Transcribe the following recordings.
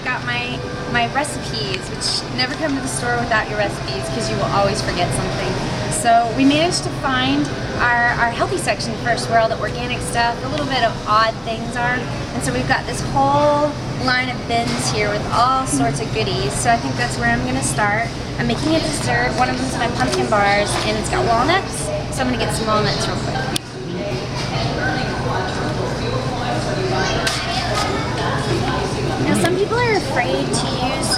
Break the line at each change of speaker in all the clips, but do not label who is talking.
I've got my recipes, which never come to the store without your recipes because you will always forget something. So we managed to find our healthy section first, where all the organic stuff, a little bit of odd things are. And so we've got this whole line of bins here with all sorts of goodies. So I think that's where I'm gonna start. I'm making a dessert. One of them is my pumpkin bars, and it's got walnuts. So I'm gonna get some walnuts real quick. Now some people are afraid to use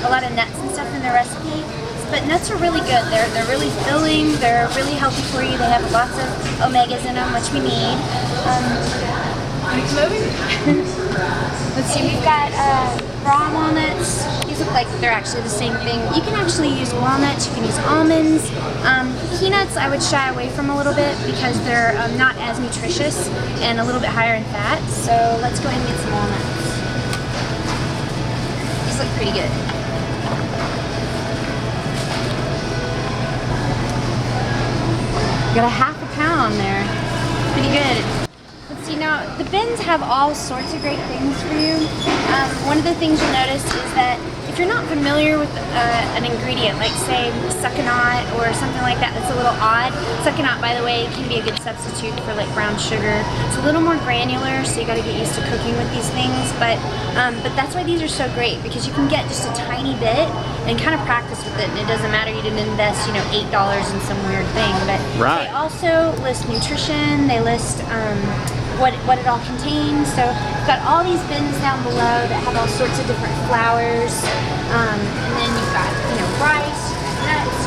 a lot of nuts and stuff in their recipe, but nuts are really good. They're really filling, they're really healthy for you. They have lots of omegas in them, which we need. Let's see, we've got raw walnuts. These look like they're actually the same thing. You can actually use walnuts, you can use almonds. Peanuts I would shy away from a little bit because they're not as nutritious and a little bit higher in fat. So let's go ahead and get some walnuts. These look pretty good. Got a half a pound there. Pretty good. Let's see, now the bins have all sorts of great things for you. One of the things you'll notice is that if you're not familiar with an ingredient, like say succanut or something like that that's a little odd, succanut, by the way, can be a good substitute for like brown sugar. It's a little more granular, so you got to get used to cooking with these things, but that's why these are so great, because you can get just a tiny bit and kind of practice with it, and it doesn't matter, you didn't invest, you know, $8 in some weird thing, but
right.
They also list nutrition, they list what it all contains. So we've got all these bins down below that have all sorts of different flours, and then you've got, you know, rice, nuts,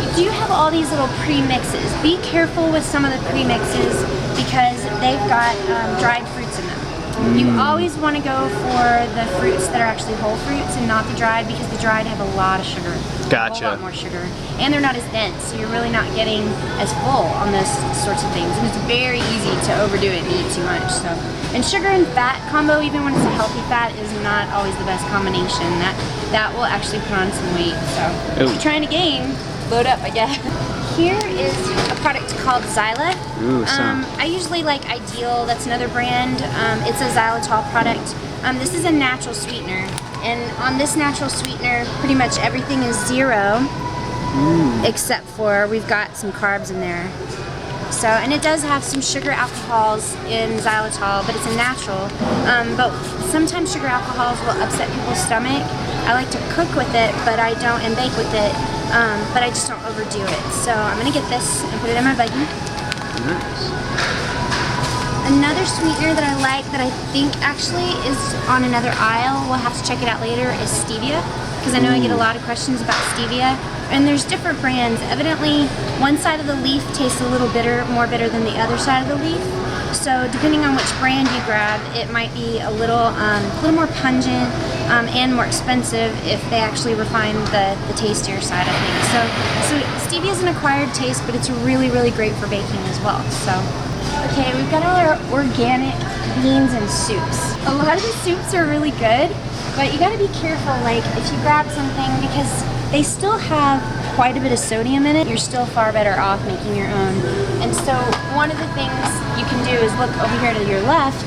you do have all these little pre-mixes. Be careful with some of the pre-mixes because they've got dried fruits in them. You always want to go for the fruits that are actually whole fruits and not the dried, because the dried have a lot of sugar.
Gotcha.
A whole lot more sugar. And they're not as dense, so you're really not getting as full on those sorts of things. And it's very easy to overdo it and eat too much. So, and sugar and fat combo, even when it's a healthy fat, is not always the best combination. That will actually put on some weight. So if you're trying to gain, load up, I guess. Here is a product called Xyla.
Ooh,
I usually like Ideal, that's another brand. It's a xylitol product. This is a natural sweetener, and on this natural sweetener, pretty much everything is zero, except for we've got some carbs in there. So, and it does have some sugar alcohols in xylitol, but it's a natural. But sometimes sugar alcohols will upset people's stomach. I like to cook with it, but I don't, and bake with it. But I just don't overdo it. So I'm gonna get this and put it in my baggie.
Nice.
Another sweetener that I like, that I think actually is on another aisle, we'll have to check it out later, is Stevia. Because I know I get a lot of questions about Stevia. And there's different brands. Evidently, one side of the leaf tastes a little bitter, more bitter than the other side of the leaf. So depending on which brand you grab, it might be a little more pungent and more expensive if they actually refine the tastier side of things. So stevia is an acquired taste, but it's really, really great for baking as well. So, okay, we've got our organic beans and soups. A lot of the soups are really good, but you got to be careful, like if you grab something, because they still have quite a bit of sodium in it, you're still far better off making your own. And so one of the things you can do is look over here to your left,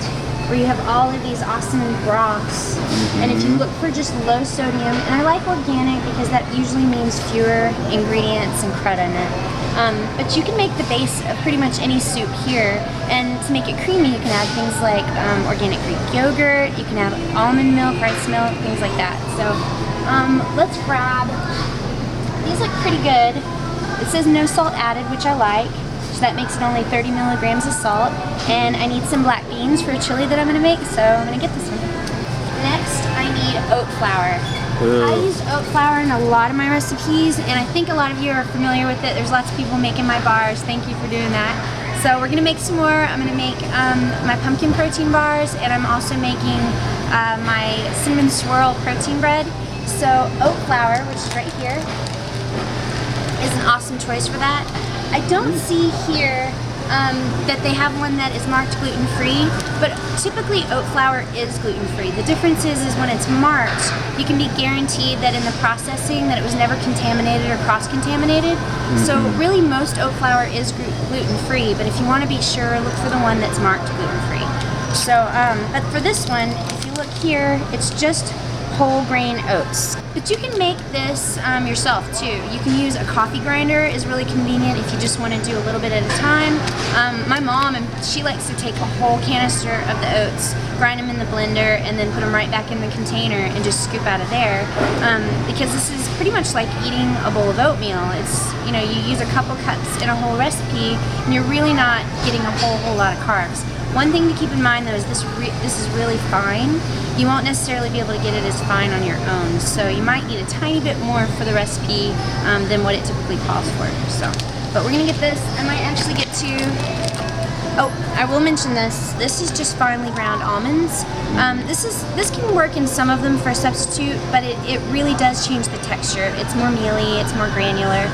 where you have all of these awesome broths. And if you look for just low sodium, and I like organic because that usually means fewer ingredients and crud in it. But you can make the base of pretty much any soup here, and to make it creamy you can add things like organic Greek yogurt, you can add almond milk, rice milk, things like that. So let's grab, these look pretty good. It says no salt added, which I like, so that makes it only 30 milligrams of salt. And I need some black beans for a chili that I'm gonna make, so I'm gonna get this one. Next, I need oat flour. I use oat flour in a lot of my recipes, and I think a lot of you are familiar with it. There's lots of people making my bars. Thank you for doing that. So we're gonna make some more. I'm gonna make my pumpkin protein bars, and I'm also making my cinnamon swirl protein bread. So oat flour, which is right here, is an awesome choice for that. I don't see here that they have one that is marked gluten-free, but typically oat flour is gluten-free. The difference is when it's marked, you can be guaranteed that in the processing that it was never contaminated or cross-contaminated. So really most oat flour is gluten-free, but if you want to be sure, look for the one that's marked gluten-free. So, but for this one, if you look here, it's just whole grain oats. But you can make this yourself too. You can use a coffee grinder, is really convenient if you just want to do a little bit at a time. My mom, she likes to take a whole canister of the oats, grind them in the blender, and then put them right back in the container and just scoop out of there. Because this is pretty much like eating a bowl of oatmeal. It's, you know, you use a couple cups in a whole recipe and you're really not getting a whole lot of carbs. One thing to keep in mind though is this is really fine. You won't necessarily be able to get it as fine on your own, so you might need a tiny bit more for the recipe than what it typically calls for. So, but we're gonna get this. I might actually get to. Oh, I will mention this. This is just finely ground almonds. This can work in some of them for a substitute, but it really does change the texture. It's more mealy, it's more granular.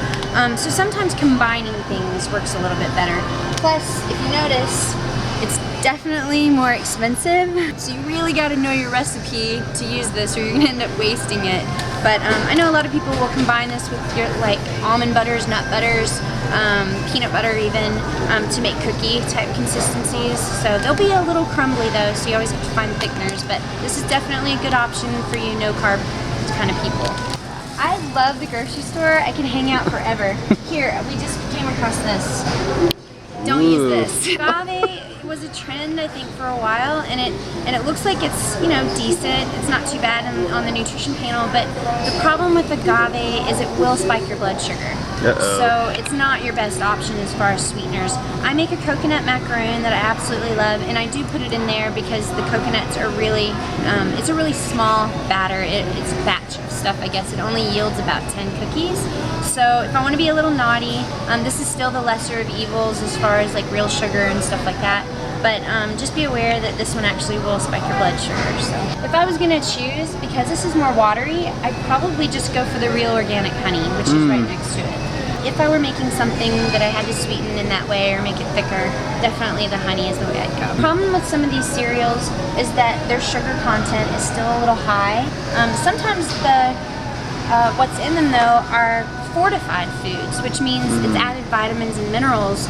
So sometimes combining things works a little bit better. Plus, if you notice, it's definitely more expensive. So you really got to know your recipe to use this, or you're gonna end up wasting it. But I know a lot of people will combine this with your like almond butters, nut butters, peanut butter even, to make cookie type consistencies. So they'll be a little crumbly though, so you always have to find thickeners. But this is definitely a good option for you no carb kind of people. I love the grocery store. I can hang out forever. Here, we just came across this. Don't use this. Agave was a trend, I think, for a while, and it looks like it's, you know, decent. It's not too bad on the nutrition panel, but the problem with agave is it will spike your blood sugar. So it's not your best option as far as sweeteners. I make a coconut macaroon that I absolutely love, and I do put it in there because the coconuts are really, it's a really small batter. It's a batch of stuff, I guess. It only yields about 10 cookies. So if I want to be a little naughty, this is still the lesser of evils as far as like real sugar and stuff like that. But just be aware that this one actually will spike your blood sugar. So if I was gonna choose, because this is more watery, I'd probably just go for the real organic honey, which is right next to it. If I were making something that I had to sweeten in that way or make it thicker, definitely the honey is the way I'd go. The problem with some of these cereals is that their sugar content is still a little high. Sometimes what's in them though are fortified foods, which means it's added vitamins and minerals,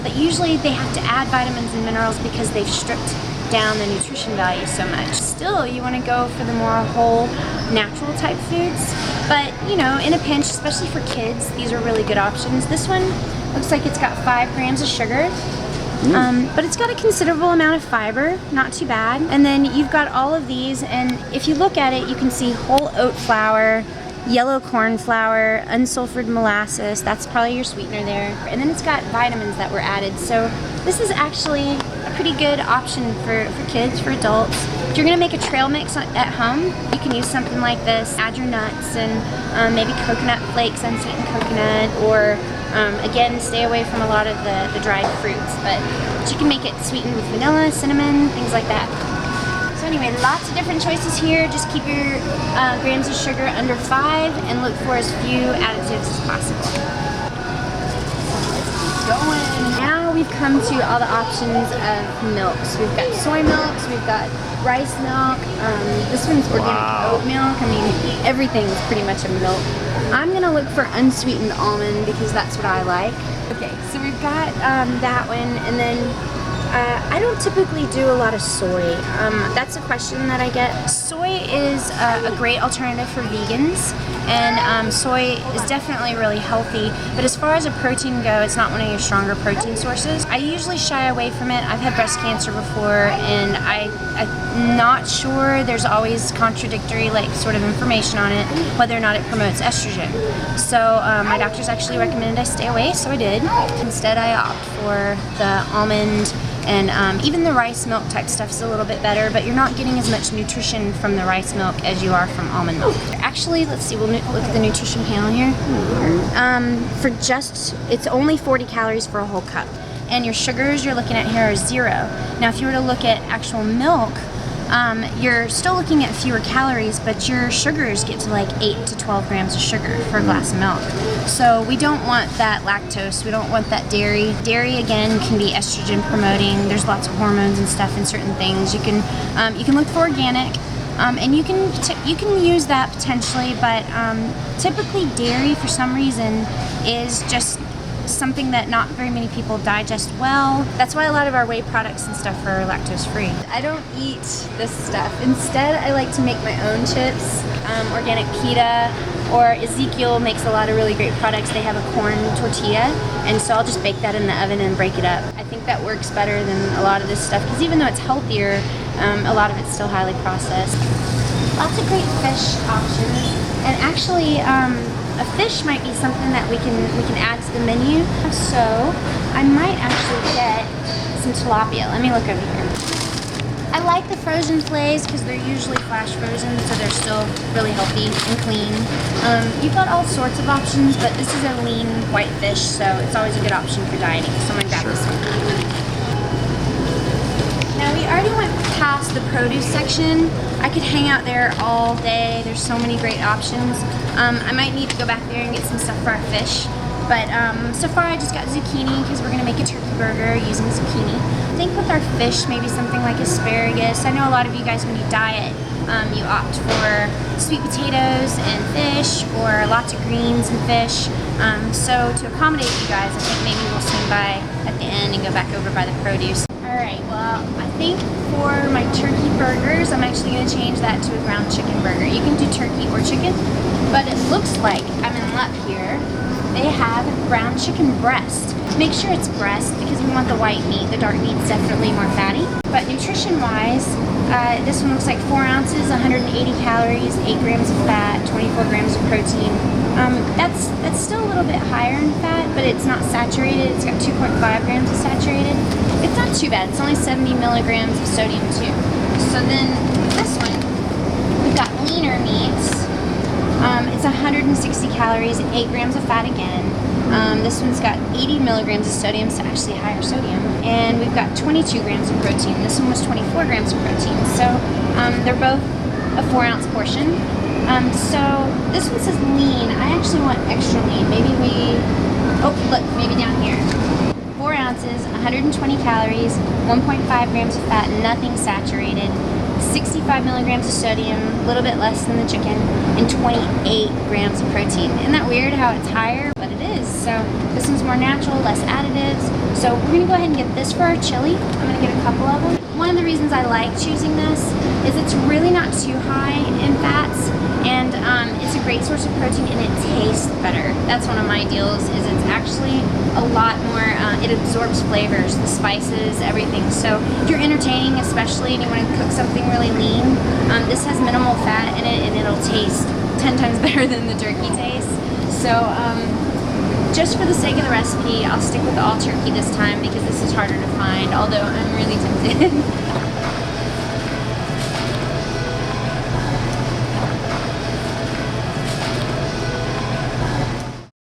but usually they have to add vitamins and minerals because they've stripped down the nutrition value so much. Still, you want to go for the more whole, natural type foods, but you know, in a pinch, especially for kids, these are really good options. This one looks like it's got 5 grams of sugar, but it's got a considerable amount of fiber, not too bad. And then you've got all of these, and if you look at it, you can see whole oat flour, yellow corn flour, unsulfured molasses, that's probably your sweetener there. And then it's got vitamins that were added. So this is actually a pretty good option for kids, for adults. If you're gonna make a trail mix at home, you can use something like this. Add your nuts and maybe coconut flakes, unsweetened coconut, or again, stay away from a lot of the dried fruits. But you can make it sweetened with vanilla, cinnamon, things like that. So anyway, lots of different choices here. Just keep your grams of sugar under 5 and look for as few additives as possible. Let's keep going. Now we've come to all the options of milks. We've got soy milks, we've got rice milk. This one's organic oat milk. I mean, everything's pretty much a milk. I'm gonna look for unsweetened almond because that's what I like. Okay, so we've got that one, and then I don't typically do a lot of soy. That's a question that I get. Soy is a great alternative for vegans, and soy is definitely really healthy, but as far as a protein go, it's not one of your stronger protein sources. I usually shy away from it. I've had breast cancer before, and I'm not sure. There's always contradictory sort of information on it, whether or not it promotes estrogen. So my doctors actually recommended I stay away, so I did. Instead, I opt for the almond, and even the rice milk type stuff is a little bit better, but you're not getting as much nutrition from the rice milk as you are from almond milk. Actually, let's see, we'll look at the nutrition panel here. It's only 40 calories for a whole cup. And your sugars you're looking at here are 0. Now, if you were to look at actual milk, you're still looking at fewer calories, but your sugars get to like 8 to 12 grams of sugar for a glass of milk. So we don't want that lactose, we don't want that dairy. Dairy, again, can be estrogen promoting. There's lots of hormones and stuff in certain things. You can look for organic, and you can use that potentially, but typically dairy, for some reason, is just something that not very many people digest well. That's why a lot of our whey products and stuff are lactose free. I don't eat this stuff. Instead, I like to make my own chips, organic pita, or Ezekiel makes a lot of really great products. They have a corn tortilla, and so I'll just bake that in the oven and break it up. I think that works better than a lot of this stuff, because even though it's healthier, a lot of it's still highly processed. Lots of great fish options, and actually a fish might be something that we can add to the menu. So I might actually get some tilapia. Let me look over here. I like the frozen fillets because they're usually flash frozen, so they're still really healthy and clean. You've got all sorts of options, but this is a lean white fish, so it's always a good option for dieting. So I'm gonna grab this one. Now we already went past the produce section. I could hang out there all day. There's so many great options. I might need to go back there and get some stuff for our fish. But so far I just got zucchini because we're gonna make a turkey burger using zucchini. I think with our fish, maybe something like asparagus. I know a lot of you guys, when you diet, you opt for sweet potatoes and fish, or lots of greens and fish. So to accommodate you guys, I think maybe we'll swing by at the end and go back over by the produce. Alright, well, I think for my turkey burgers, I'm actually going to change that to a ground chicken burger. You can do turkey or chicken, but it looks like I'm in luck here. They have ground chicken breast. Make sure it's breast because we want the white meat. The dark meat's definitely more fatty. But nutrition-wise, this one looks like 4 ounces, 180 calories, 8 grams of fat, 24 grams of protein. That's still a little bit higher in fat, but it's not saturated. It's got 2.5 grams of saturated. It's not too bad. It's only 70 milligrams of sodium too. So then this one, we've got leaner meats. It's 160 calories, 8 grams of fat again. This one's got 80 milligrams of sodium, so actually higher sodium. And we've got 22 grams of protein. This one was 24 grams of protein. So they're both a 4 ounce portion. So this one says lean. I actually want extra lean. Maybe look, maybe down here. 4 ounces, 120 calories, 1.5 grams of fat, nothing saturated, 65 milligrams of sodium, a little bit less than the chicken, and 28 grams of protein. Isn't that weird how it's higher? But it is. So this one's more natural, less additives. So we're gonna go ahead and get this for our chili. I'm gonna get a couple of them. One of the reasons I like choosing this is it's really not too high in fats, and it's a great source of protein, and it tastes better. That's one of my deals, is it's actually a lot more, it absorbs flavors, the spices, everything. So if you're entertaining especially and you want to cook something really lean, this has minimal fat in it, and it'll taste 10 times better than the turkey tastes. So just for the sake of the recipe, I'll stick with all turkey this time because this is harder to find, although I'm really tempted.